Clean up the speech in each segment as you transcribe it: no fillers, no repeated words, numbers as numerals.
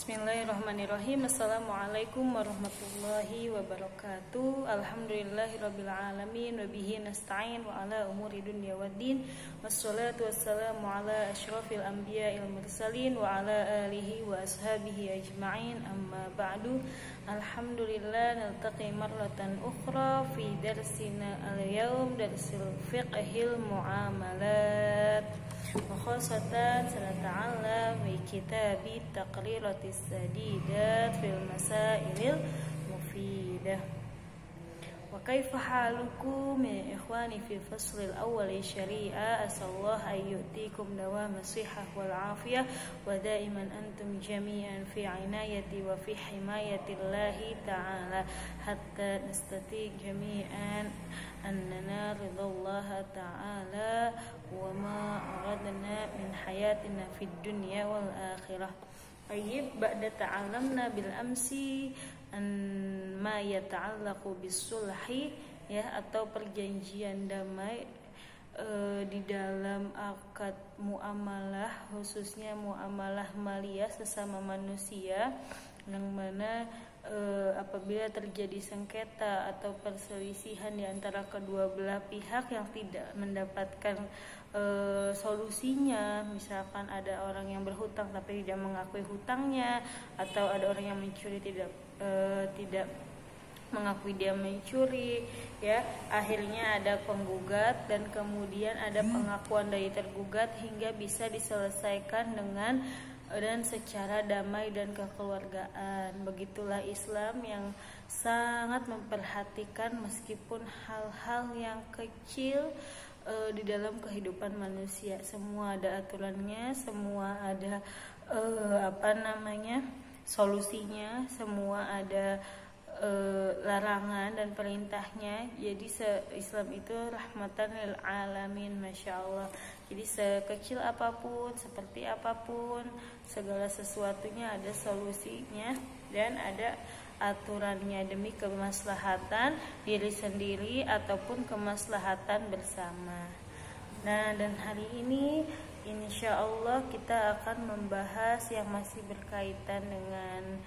Bismillahirrahmanirrahim. Assalamualaikum warahmatullahi wabarakatuh. Alhamdulillahirabbil alamin wa bihi nasta'in wa ala umuri dunya waddin. Wassalatu wassalamu ala asyrafil anbiya'il mursalin wa ala alihi wa ashabihi ajma'in. Amma ba'du. Alhamdulillah naltaqi marratan ukhra fi darsina al-yawm darsil fiqhil muamalat. وخاصة سنتعلم في كتاب تقريرات السديدات في المسائل المفيدة. وكيف حالكم يا إخواني في الفصل الأول الشريعة؟ أسأل الله أن يؤتيكم دوام الصحة والعافية ودائما أنتم جميعا في عناية وفي حماية الله تعالى حتى نستطيع جميعا أننا رضا الله تعالى وما أردنا من حياتنا في الدنيا والآخرة. طيب بعد تعلمنا بالأمس أن ما يتعلق بالصلح ya atau perjanjian damai di dalam akad muamalah, khususnya muamalah maliyah sesama manusia, yang mana apabila terjadi sengketa atau perselisihan di antara kedua belah pihak yang tidak mendapatkan solusinya, misalkan ada orang yang berhutang tapi tidak mengakui hutangnya, atau ada orang yang mencuri tidak mengakui dia mencuri, ya akhirnya ada penggugat dan kemudian ada pengakuan dari tergugat hingga bisa diselesaikan dan secara damai dan kekeluargaan. Begitulah Islam yang sangat memperhatikan meskipun hal-hal yang kecil di dalam kehidupan manusia. Semua ada aturannya, semua ada solusinya, semua ada larangan dan perintahnya. Jadi Islam itu rahmatan lil alamin, masya Allah. Jadi sekecil apapun, seperti apapun, segala sesuatunya ada solusinya dan ada aturannya demi kemaslahatan diri sendiri ataupun kemaslahatan bersama. Nah, dan hari ini insya Allah kita akan membahas yang masih berkaitan dengan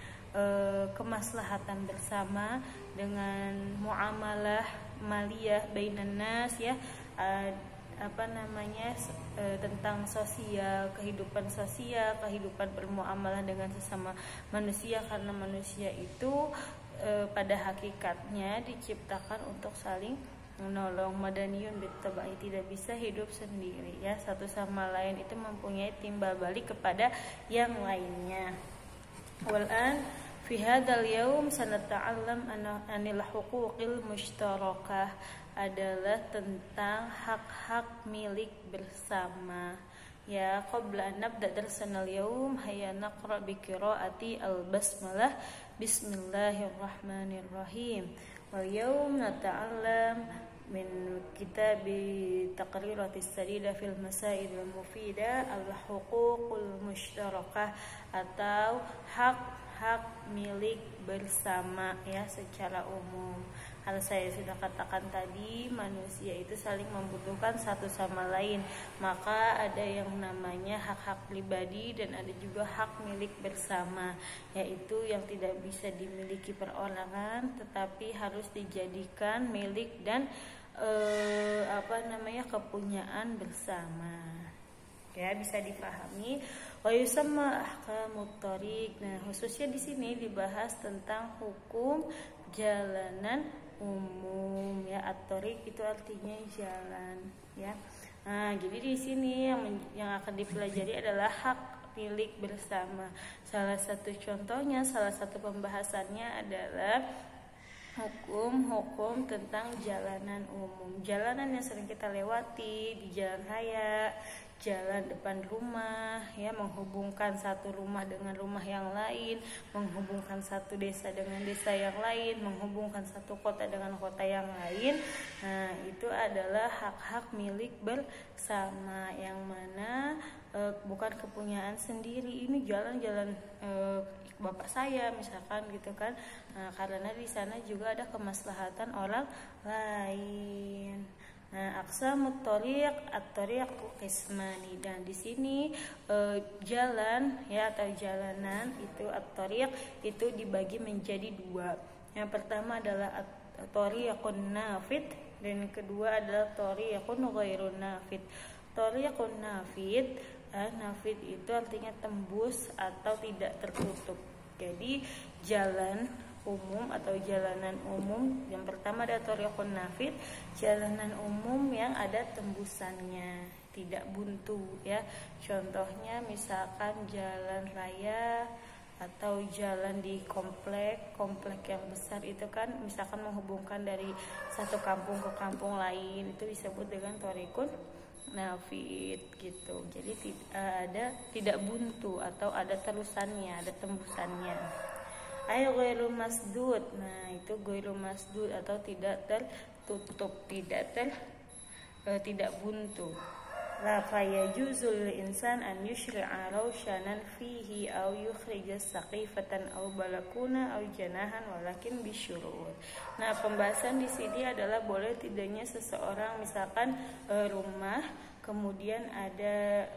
kemaslahatan bersama, dengan muamalah maliyah bainan nas, ya tentang sosial, kehidupan bermuamalah dengan sesama manusia, karena manusia itu pada hakikatnya diciptakan untuk saling menolong. Madaniyun bittabai, tidak bisa hidup sendiri, ya satu sama lain itu mempunyai timbal balik kepada yang lainnya. Wal'an fi hadzal yaum sanata'allam anil huquqil mushtarakah, adalah tentang hak-hak milik bersama. Ya, qabla an nabda darsanal yaum hayya naqra bi qiraati al-basmalah. Bismillahirrahmanirrahim. Wal yaum nata'allam min kitab taqriratis sadida fil masail al-mufida al-huququl mushtarakah, atau hak milik bersama, ya secara umum. Kalau saya sudah katakan tadi, manusia itu saling membutuhkan satu sama lain, maka ada yang namanya hak-hak pribadi dan ada juga hak milik bersama, yaitu yang tidak bisa dimiliki perorangan tetapi harus dijadikan milik dan kepunyaan bersama. Ya, bisa dipahami. Wa yusamma ahkamut thariq. Nah, khususnya di sini dibahas tentang hukum jalanan umum, ya. At-thariq itu artinya jalan, ya. Nah, jadi di sini yang akan dipelajari adalah hak milik bersama. Salah satu contohnya, salah satu pembahasannya adalah hukum tentang jalanan umum. Jalanan yang sering kita lewati di jalan raya, jalan depan rumah, ya, menghubungkan satu rumah dengan rumah yang lain, menghubungkan satu desa dengan desa yang lain, menghubungkan satu kota dengan kota yang lain. Nah, itu adalah hak-hak milik bersama, yang mana bukan kepunyaan sendiri. Ini jalan-jalan bapak saya misalkan gitu kan. Nah, karena di sana juga ada kemaslahatan orang lain. Nah, aqsamut thoriq, at-thoriqu qismani. Dan di sini jalan ya atau jalanan itu at-thoriq itu dibagi menjadi dua. Yang pertama adalah thoriqun nafid dan yang kedua adalah thoriqun ghairun nafid. Thoriqun nafid, nafid itu artinya tembus atau tidak tertutup. Jadi jalan umum atau jalanan umum yang pertama ada thoriqun nafid, jalanan umum yang ada tembusannya, tidak buntu ya. Contohnya misalkan jalan raya atau jalan di komplek yang besar itu kan misalkan menghubungkan dari satu kampung ke kampung lain, itu disebut dengan thoriqun nafid gitu. Jadi tidak buntu atau ada terusannya, ada tembusannya. Ghairu masdud. Nah, itu ghairu masdud atau tidak tertutup, tidak buntu. La fayajuzul insan an yushri'a rawshanan fihi aw yukhrija saqifatan aw balakuna aw janahan walakin bisyurut. Nah, pembahasan di sini adalah boleh tidaknya seseorang misalkan rumah kemudian ada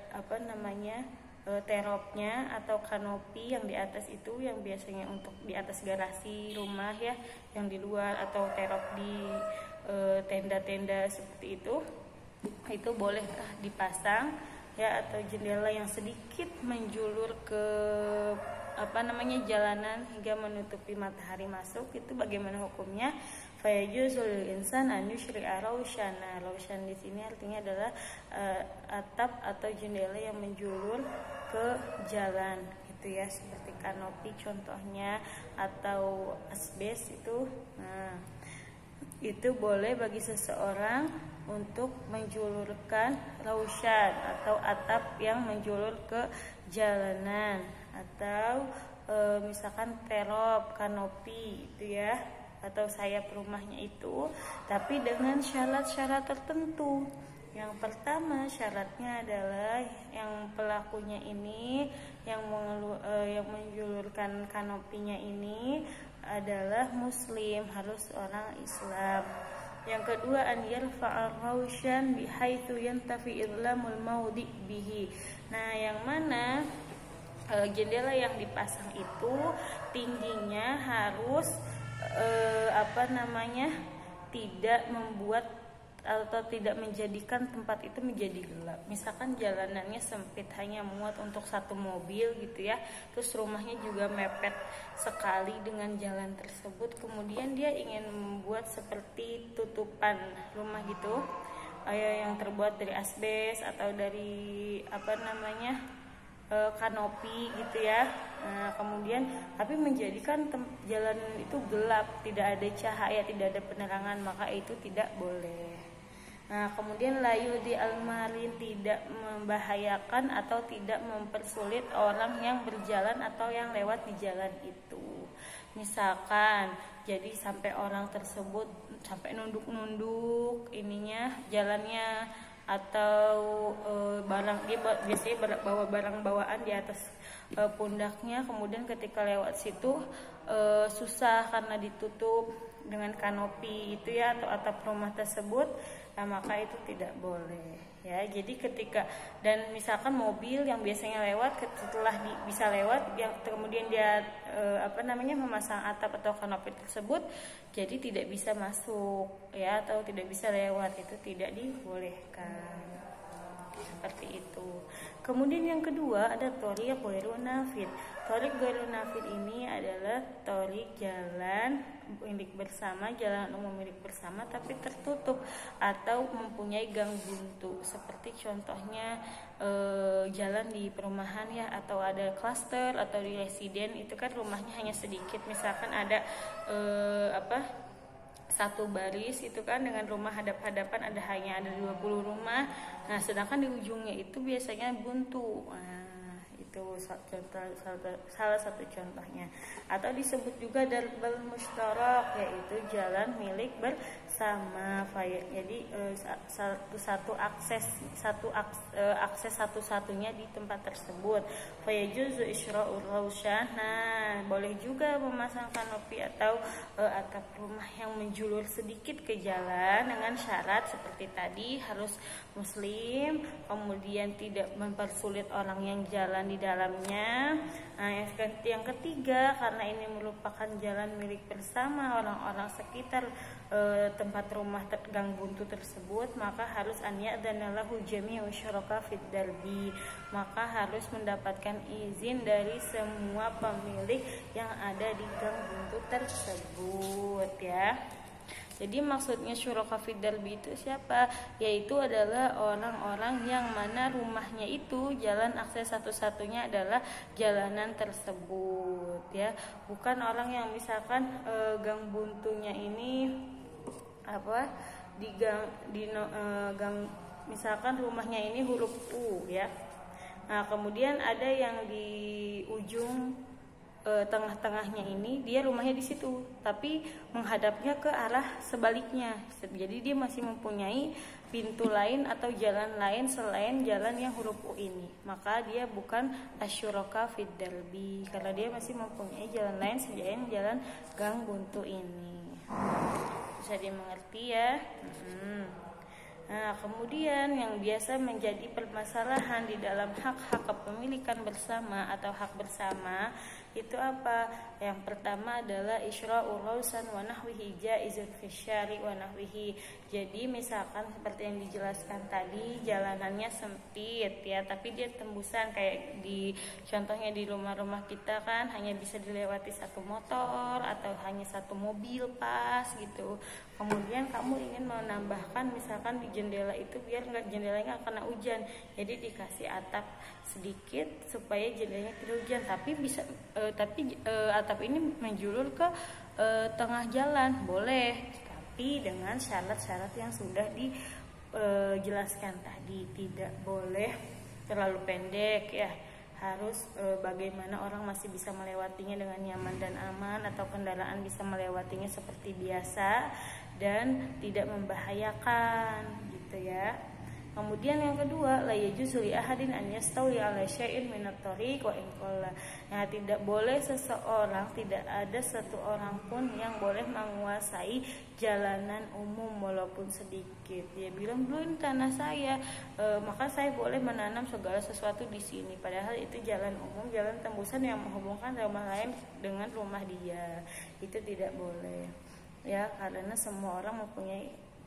teropnya atau kanopi yang di atas itu yang biasanya untuk di atas garasi rumah ya, yang di luar atau terop di tenda-tenda seperti itu bolehkah dipasang ya, atau jendela yang sedikit menjulur ke jalanan hingga menutupi matahari masuk, itu bagaimana hukumnya? Fayajuzul insan an yushri'a rawshana. Rawshan di sini artinya adalah atap atau jendela yang menjulur ke jalan gitu ya, seperti kanopi contohnya atau asbes itu. Nah, itu boleh bagi seseorang untuk menjulurkan rawshan atau atap yang menjulur ke jalanan, atau misalkan terop, kanopi itu ya, atau sayap rumahnya itu, tapi dengan syarat-syarat tertentu. Yang pertama syaratnya adalah yang pelakunya ini yang menjulurkan kanopinya ini adalah muslim, harus orang Islam. Yang kedua an yarfa'ar rawshan bihaitsu yantafi idlamul maudi bihi. Nah, yang mana jendela yang dipasang itu tingginya harus tidak membuat atau tidak menjadikan tempat itu menjadi gelap. Misalkan jalanannya sempit, hanya muat untuk satu mobil gitu ya, terus rumahnya juga mepet sekali dengan jalan tersebut, kemudian dia ingin membuat seperti tutupan rumah gitu yang terbuat dari asbes atau dari kanopi gitu ya. Nah, kemudian tapi menjadikan jalan itu gelap, tidak ada cahaya, tidak ada penerangan, maka itu tidak boleh. Nah, kemudian layu di almarin, tidak membahayakan atau tidak mempersulit orang yang berjalan atau yang lewat di jalan itu. Misalkan jadi sampai orang tersebut sampai nunduk-nunduk ininya jalannya, atau dia biasanya bawa barang bawaan di atas pundaknya, kemudian ketika lewat situ susah karena ditutup dengan kanopi itu ya atau atap rumah tersebut, nah maka itu tidak boleh ya. Jadi dan misalkan mobil yang biasanya lewat setelah bisa lewat yang kemudian dia memasang atap atau kanopi tersebut, jadi tidak bisa masuk ya atau tidak bisa lewat, itu tidak dibolehkan. Seperti itu. Kemudian yang kedua ada thoriq ghairun nafid. Thoriq ghairun nafid ini adalah thoriq jalan milik bersama, jalan umum milik bersama tapi tertutup atau mempunyai gang buntu. Seperti contohnya jalan di perumahan ya, atau ada klaster atau di residen, itu kan rumahnya hanya sedikit, misalkan ada satu baris itu kan dengan rumah hadap-hadapan hanya ada 20 rumah. Nah, sedangkan di ujungnya itu biasanya buntu. Nah, itu salah satu contohnya. Atau disebut juga darbal mushtarak, yaitu jalan milik bersama. bersama. Jadi akses satu-satunya di tempat tersebut. Fayajuzu isyra'ur rawsyah. Nah, boleh juga memasangkan nopi atau atap rumah yang menjulur sedikit ke jalan dengan syarat seperti tadi harus muslim, kemudian tidak mempersulit orang yang jalan di dalamnya. Nah, yang ketiga, karena ini merupakan jalan milik bersama orang-orang sekitar tempat rumah gang buntu tersebut, maka harus dan lahu jami'u syuraka fid darbi, maka harus mendapatkan izin dari semua pemilik yang ada di gang buntu tersebut ya. Jadi maksudnya syuraka fid darbi itu siapa? Yaitu adalah orang-orang yang mana rumahnya itu jalan akses satu-satunya adalah jalanan tersebut ya. Bukan orang yang misalkan gang buntunya ini gang misalkan rumahnya ini huruf U ya. Nah, kemudian ada yang di ujung tengah-tengahnya ini dia rumahnya di situ, tapi menghadapnya ke arah sebaliknya. Jadi dia masih mempunyai pintu lain atau jalan lain selain jalan yang huruf U ini. Maka dia bukan asyuraka fid darbi karena dia masih mempunyai jalan lain selain jalan gang buntu ini. Bisa dimengerti ya. Nah, kemudian yang biasa menjadi permasalahan di dalam hak-hak kepemilikan bersama atau hak bersama itu apa? Yang pertama adalah isyra'ul rawsan wa nahwihi jaizun fisyari wa nahwihi. Jadi misalkan seperti yang dijelaskan tadi, jalanannya sempit ya, tapi dia tembusan kayak di contohnya di rumah-rumah kita kan hanya bisa dilewati satu motor atau hanya satu mobil pas gitu. Kemudian kamu ingin menambahkan misalkan di jendela itu biar jendelanya nggak kena hujan, jadi dikasih atap sedikit supaya jendelanya tidak hujan, tapi atap ini menjulur ke tengah jalan boleh, tapi dengan syarat-syarat yang sudah dijelaskan tadi. Tidak boleh terlalu pendek ya, harus bagaimana orang masih bisa melewatinya dengan nyaman dan aman, atau kendaraan bisa melewatinya seperti biasa dan tidak membahayakan gitu ya. Kemudian yang kedua, la yajuzu li ahadin an yastawli ala syai'in min at-thariq wa in qalla. Nah, tidak boleh seseorang, tidak ada satu orang pun yang boleh menguasai jalanan umum walaupun sedikit. Dia bilang, "Dulu ini tanah saya, maka saya boleh menanam segala sesuatu di sini." Padahal itu jalan umum, jalan tembusan yang menghubungkan rumah lain dengan rumah dia. Itu tidak boleh. Ya, karena semua orang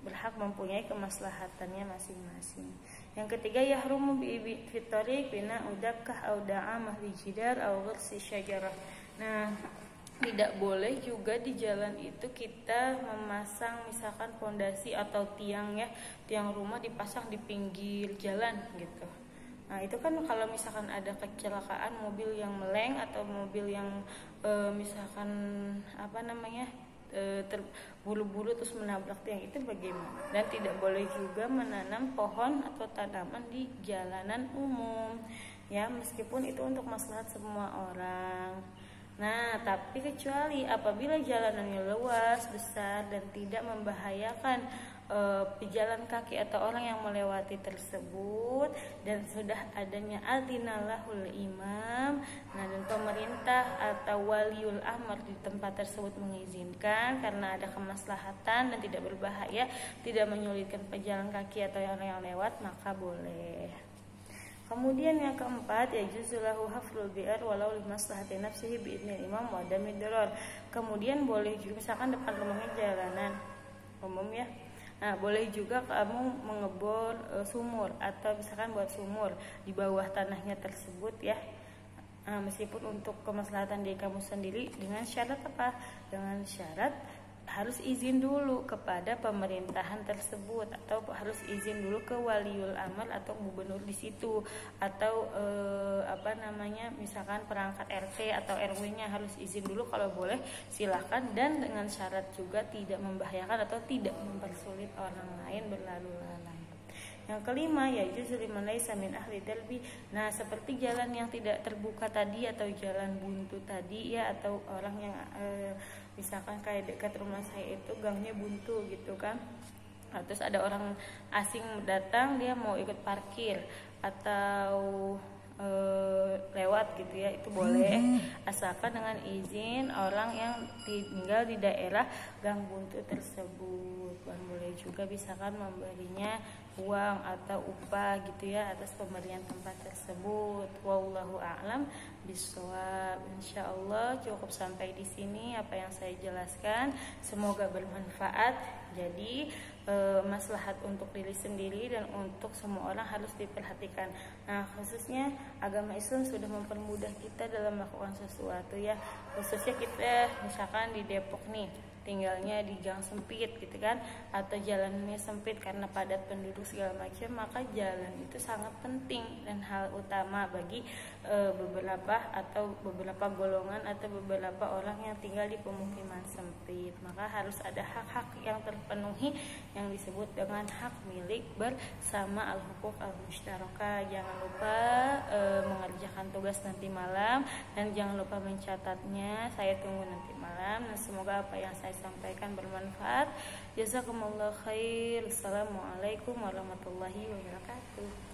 berhak mempunyai kemaslahatannya masing-masing. Yang ketiga, yahrumu bi fitariq bina udakah au da'amah bi jidar au ghirsi syajarah. Nah, tidak boleh juga di jalan itu kita memasang misalkan fondasi atau tiang ya, tiang rumah dipasang di pinggir jalan gitu. Nah, itu kan kalau misalkan ada kecelakaan mobil yang meleng atau mobil yang misalkan terburu-buru terus menabrak tiang, itu bagaimana? Dan tidak boleh juga menanam pohon atau tanaman di jalanan umum ya, meskipun itu untuk maslahat semua orang. Nah, tapi kecuali apabila jalanannya luas, besar dan tidak membahayakan pejalan kaki atau orang yang melewati tersebut, dan sudah adanya adzinalahul imam, nah dan pemerintah atau waliul amr di tempat tersebut mengizinkan karena ada kemaslahatan dan tidak berbahaya, tidak menyulitkan pejalan kaki atau orang yang lewat, maka boleh. Kemudian yang keempat, yajuzulahu hafrul bi'ar walau limaslahati nafsihi bi'idnil imam wa adamid darar. Kemudian boleh juga misalkan depan rumahnya jalanan umum ya. Nah, boleh juga kamu mengebor sumur atau misalkan buat sumur di bawah tanahnya tersebut ya. Meskipun untuk kemaslahatan diri kamu sendiri, dengan syarat apa? Dengan syarat harus izin dulu kepada pemerintahan tersebut, atau harus izin dulu ke waliul amr atau gubernur di situ, atau misalkan perangkat RT atau RW-nya harus izin dulu. Kalau boleh silakan, dan dengan syarat juga tidak membahayakan atau tidak mempersulit orang lain berlalu lalang. Yang kelima yaitu liman laisa min ahli dalbi. Nah, seperti jalan yang tidak terbuka tadi atau jalan buntu tadi ya, atau orang yang misalkan kayak dekat rumah saya itu gangnya buntu gitu kan. Nah, terus ada orang asing datang, dia mau ikut parkir atau lewat gitu ya, itu boleh asalkan dengan izin orang yang tinggal di daerah gang buntu tersebut. Dan boleh juga misalkan memberinya uang atau upah gitu ya atas pemberian tempat tersebut. Wallahu a'lam bishawab. Insyaallah cukup sampai di sini apa yang saya jelaskan, semoga bermanfaat. Jadi maslahat untuk diri sendiri dan untuk semua orang harus diperhatikan. Nah, khususnya agama Islam sudah mempermudah kita dalam melakukan sesuatu ya. Khususnya kita misalkan di Depok nih, tinggalnya di gang sempit gitu kan, atau jalannya sempit karena padat penduduk segala macam, maka jalan itu sangat penting dan hal utama bagi beberapa golongan atau beberapa orang yang tinggal di pemukiman sempit. Maka harus ada hak-hak yang terpenuhi yang disebut dengan hak milik bersama, al-huquq al-mushtarakah. Jangan lupa mengerjakan tugas nanti malam dan jangan lupa mencatatnya. Saya tunggu nanti malam dan semoga apa yang saya sampaikan bermanfaat. Jazakumullah khair. Assalamualaikum warahmatullahi wabarakatuh.